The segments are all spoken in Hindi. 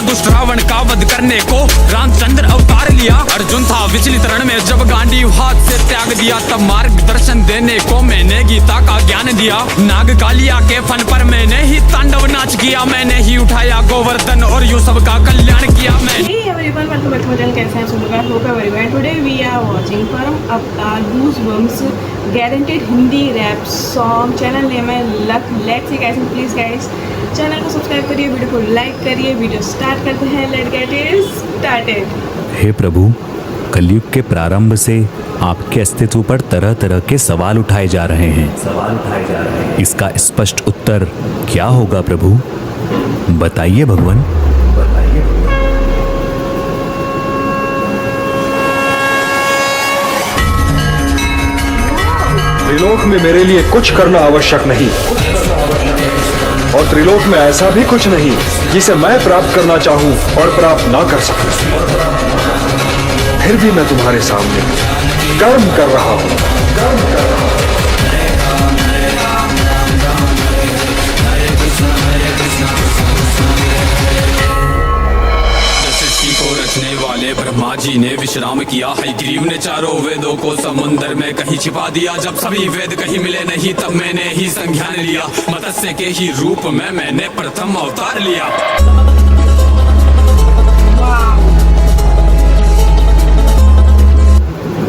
दुष्ट रावण का वध करने को रामचंद्र अवतार लिया। अर्जुन था विचलित रण में जब गांडीव हाथ से त्याग दिया, तब मार्गदर्शन देने को मैंने गीता का ज्ञान दिया। नाग कालिया के फन पर मैंने ही तांडव नाच किया, मैंने ही उठाया गोवर्धन और यूं सब का कल्याण किया। Hey everyone, welcome back to my channel. कैसे हैं सब लोग? I hope everyone. Today we are watching from Avatar Goosebumps guaranteed Hindi rap song. Channel name है Luck. Let's see guys, please guys channel को सब्सक्राइब करिए, वीडियो को लाइक करिए। वीडियो स्टार्ट करते हैं। Let's get it started. हे प्रभु, कलयुग के प्रारंभ से आपके अस्तित्व पर तरह तरह के सवाल उठाए जा रहे हैं। इसका स्पष्ट उत्तर क्या होगा प्रभु? बताइए भगवान। त्रिलोक में मेरे लिए कुछ करना आवश्यक नहीं, और त्रिलोक में ऐसा भी कुछ नहीं जिसे मैं प्राप्त करना चाहूं और प्राप्त ना कर सकूं। फिर भी मैं तुम्हारे सामने कर्म कर रहा हूं। को रचने वाले ब्रह्मा जी ने विश्राम किया, हयग्रीव ने चारों वेदों को समुंदर में कहीं छिपा दिया। जब सभी वेद कहीं मिले नहीं, तब मैंने ही संज्ञान लिया। मत्स्य के ही रूप में मैंने प्रथम अवतार लिया।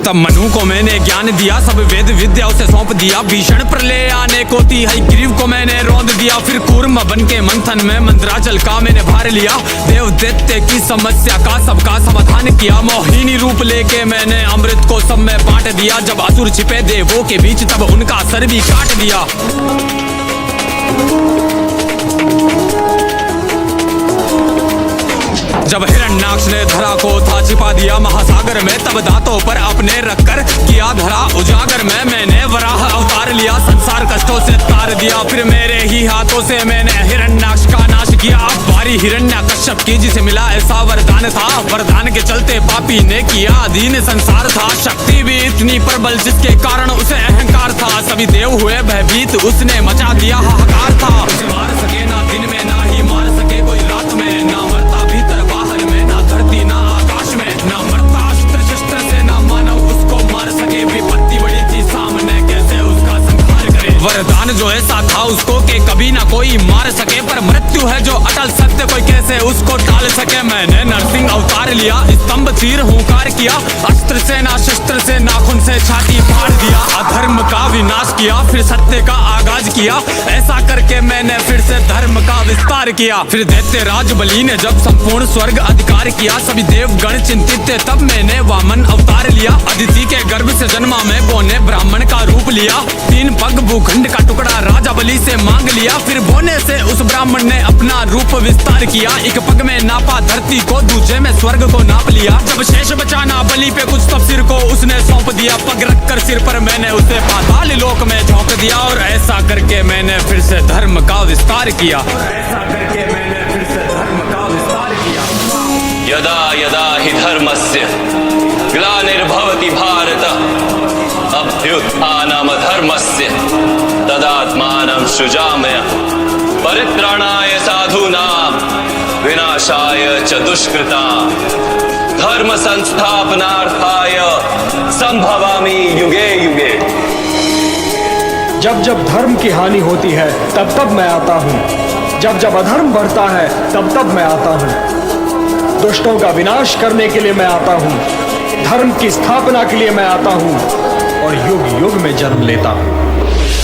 तब मनु को मैंने ज्ञान दिया, सब वेद विद्या उसे सौंप दिया। भीषण प्रलय आने को थी, हयग्रीव को मैंने रौंद दिया। फिर कूर्म बन के मंथन में मंदराचल का मैंने भार लिया। देव दैत्य की समस्या का सबका समाधान किया। मोहिनी रूप लेके मैंने अमृत को सब में बांट दिया। जब असुर छिपे देवों के बीच, तब उनका सर भी काट दिया। जब हिरण्याक्ष ने धरा को था छिपा दिया महासागर में, तब दांतों पर अपने रखकर किया धरा उजागर में। मैंने वराह अवतार लिया, संसार कष्टों से तार दिया। फिर मेरे ही हाथों से मैंने हिरण्याक्ष का नाश किया। अब बारी हिरण्याकश्यप की, जिसे मिला ऐसा वरदान था। वरदान के चलते पापी ने किया अधीन संसार था। शक्ति भी इतनी प्रबल जिसके कारण उसे अहंकार था। सभी देव हुए भयभीत, उसने मचा दिया हाहाकार था। मार सके ना दिन में, ना ही मार सके कोई रात में। ना मरता भीतर बाहर में, ना धरती ना आकाश में। ना मरता अस्त्र शस्त्र से, ना मानव उसको मार सके। विपत्ति बड़ी थी सामने, कैसे उसका संहार करे। वरदान जो ऐसा था उसको के कभी ना कोई मार सके, पर मृत्यु है जो अटल सत्य, कोई कैसे उसको टाल सके। मैंने नरसिंह अवतार लिया, स्तंभ तीर हुंकार किया। अस्त्र से ना शस्त्र से, नाखून से छाती फाड़ दिया। अधर्म का विनाश किया, फिर सत्य का आगाज किया। ऐसा करके मैंने फिर से धर्म का विस्तार किया। फिर दैत्य राज बलि ने जब संपूर्ण स्वर्ग अधिकार किया, सभी देवगण चिंतित थे, तब मैंने वामन अवतार लिया। अदिति के गर्भ से जन्मा मैं, बोने ब्राह्मण का रूप लिया। 3 पग भूखंड का टुकड़ा राजा बलि से मांग लिया। फिर बोने से उस ब्राह्मण ने अपना रूप विस्तार किया। एक पग में नापा धरती को, दूसरे में स्वर्ग को नाप लिया। जब शेष बचाना बलि पे कुछ, तब सिर को उसने सौंप दिया। पग रखकर सिर पर मैंने उसे पाताल लोक में झोंक दिया। और ऐसा करके मैंने फिर से धर्म का विस्तार किया। यदा यदा हि धर्मस्य ग्लानिर्भवति भारत, अभ्युत्थानम् धर्मस्य तदात्मानं सृजाम्यहम्। परित्राणाय साधूनां विनाशाय च दुष्कृतां, धर्म संस्थापनार्थाय संभवामि युगे युगे। जब जब धर्म की हानि होती है, तब तब मैं आता हूँ। जब जब अधर्म बढ़ता है, तब तब मैं आता हूँ। दुष्टों का विनाश करने के लिए मैं आता हूँ, धर्म की स्थापना के लिए मैं आता हूँ, और युग युग में जन्म लेता हूँ।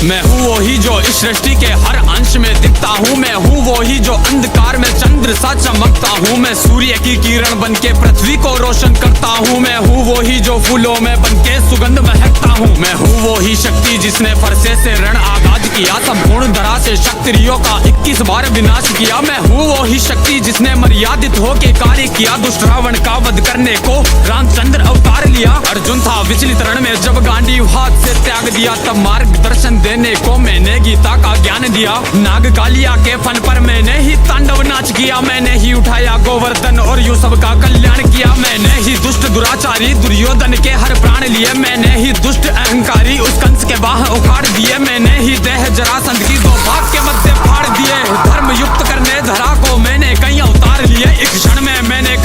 मैं हूँ वही जो इस सृष्टि के हर अंश में दिखता हूँ। मैं हूँ वही जो अंधकार में चंद्र सा चमकता हूँ। मैं सूर्य की किरण बन के पृथ्वी को रोशन करता हूँ। मैं हूँ वही जो फूलों में बन के सुगंध महकता हूँ। मैं हूँ वही शक्ति जिसने फरसे से रण आगाज किया। संपूर्ण धरा से क्षत्रियों का 21 बार विनाश किया। मैं हूँ वही शक्ति जिसने मर्यादित होके कार्य किया। दुष्ट रावण का वध करने को रामचंद्र अवतार लिया। अर्जुन था विचलित रण में जब गांडीव हाथ से त्याग दिया, तब मार्गदर्शन देने को मैंने गीता का ज्ञान दिया। नाग कालिया के फन पर मैंने ही तांडव नाच किया। मैंने ही उठाया गोवर्धन और यूं सब का कल्याण किया। मैंने ही दुष्ट दुराचारी दुर्योधन के हर प्राण लिए। मैंने ही दुष्ट अहंकारी उस कंस के बाह उखाड़ दिए। मैंने ही देह जरासंध की 2 भाग के मध्य फाड़ दिए। धर्म युक्त करने धरा को मैंने कई अवतार लिए। एक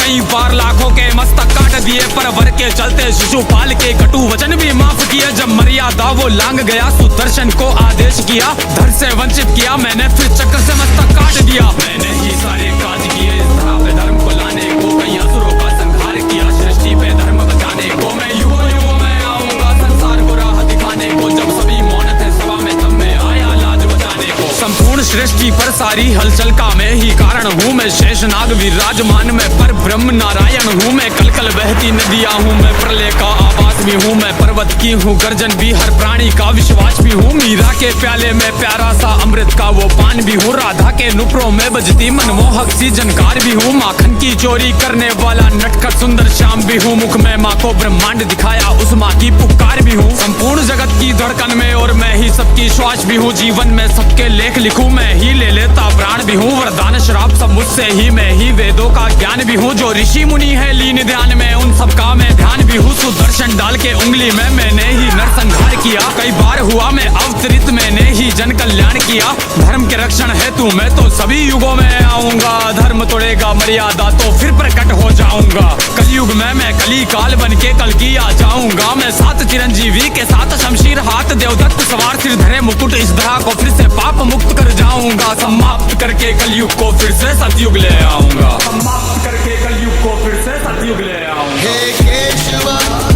कई बार लाखों के मस्तक काट दिए, पर वर के चलते शिशुपाल के कटु वचन भी माफ किए। जब मर्यादा वो लांग गया, सुदर्शन को आदेश किया, धड़ से वंचित किया मैंने, फिर चक्र से मस्तक काट दिया। मैंने ही सारे काज किए इस धरा पे धर्म को लाने को, कई असुरों का संहार किया सृष्टि पे धर्म बचाने को। मैं युगों युगों में आऊंगा संसार को राह दिखाने को, जब सभी मौन थे सभा में तब मैं आया लाज बचाने को। संपूर्ण सृष्टि पर सारी हलचल का मैं ही कारण हूँ, मैं शेषनाग विराजमान में पर ब्रह्म नारायण हूँ। मैं कल कल बहती नदियाँ हूँ, मैं प्रलय का आवास भी हूँ, मैं पर्वत की हूँ गर्जन भी, हर प्राणी का विश्वास भी हूँ। मीरा के प्याले में प्यारा सा अमृत का वो पान भी हूँ, राधा के नुपुरों में बजती मनमोहक सी झनकार भी हूँ। माखन की चोरी करने वाला नटखट सुंदर श्याम भी हूँ, मुख में माँ को ब्रह्मांड दिखाया उस माँ की पुकार भी हूँ। संपूर्ण जगत की धड़कन में और मैं ही सबकी श्वास भी हूँ, जीवन में सबके लेख लिखूं मैं ही ले लेता प्राण भी हूँ। वरदान श्राप सब मुझसे ही, मैं ही वेदों का ज्ञान भी हूँ। जो ऋषि मुनि है लीन ध्यान में, उन सबका मैं ध्यान भी हूँ। सुदर्शन डाल के उंगली में मैंने ही नरसंहार किया, कई बार हुआ मैं अवतरित, मैंने ही जन कल्याण किया। धर्म के रक्षण हेतु मैं तो सभी युगों में आऊंगा, धर्म तोड़ेगा मर्यादा तो फिर प्रकट हो जाऊंगा। कलयुग में मैं कली काल बन के कल की आ जाऊंगा, मैं 7 चिरंजीवी के साथ शमशीर हाथ देवदत्त सवार सिर धरे मुकुट इस धरा को फिर से पाप मुक्त कर जाऊंगा। समाप्त करके कलयुग को फिर से सतयुग ले आऊंगा, समाप्त करके कलयुग को फिर से सतयुग ले आऊंगा। हे केशव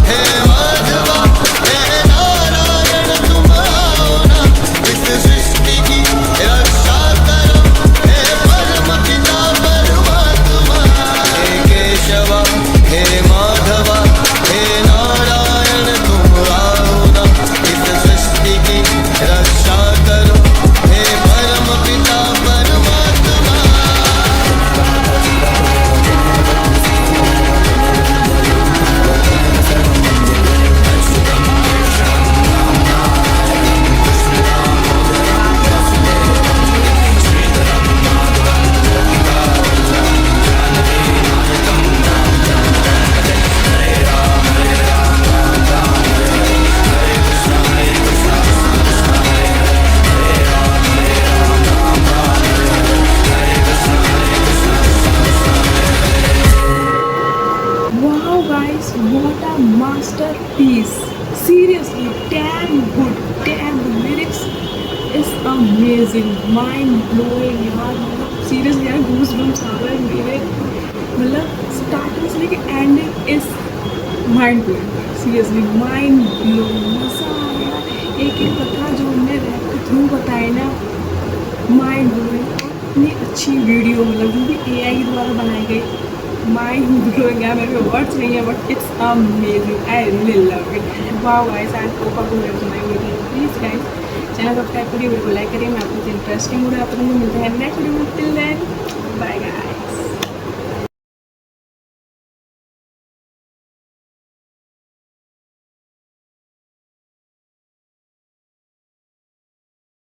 हे माधव हे नारायण तुम आओ ना, इस सृष्टि की रक्षा करो, हे परम पिता परमात्मा। हे केशव हे माधव हे नारायण तुम आओ ना, इस सृष्टि की रक्षा करो, हे परम पिता परमात्मा। Wow guys, what a masterpiece. Seriously, damn good, damn the lyrics is amazing, mind blowing यार, मतलब seriously यार goosebumps आ गए मेरे, मतलब starting से लेके ending is mind blowing, seriously mind blowing, मजा आया। एक एक कथा जो उन्होंने रैप के थ्रू बताए ना, माइंड ब्लोइंग। इतनी अच्छी वीडियो, मतलब जो भी AI के द्वारा बनाई गई, माइंड ब्लोइंग है। मेरे वर्ड्स नहीं है but it's amazing, I really love it. Wow guys, I hope आपको वीडियो पसंद आई होगी। प्लीज़ गाइस चैनल सब्सक्राइब करिए, वीडियो को लाइक करिए। मैं आपको इंटरेस्टिंग वीडियो आप लोगों को मिलते हैं नेक्स्ट वीडियो में। Till then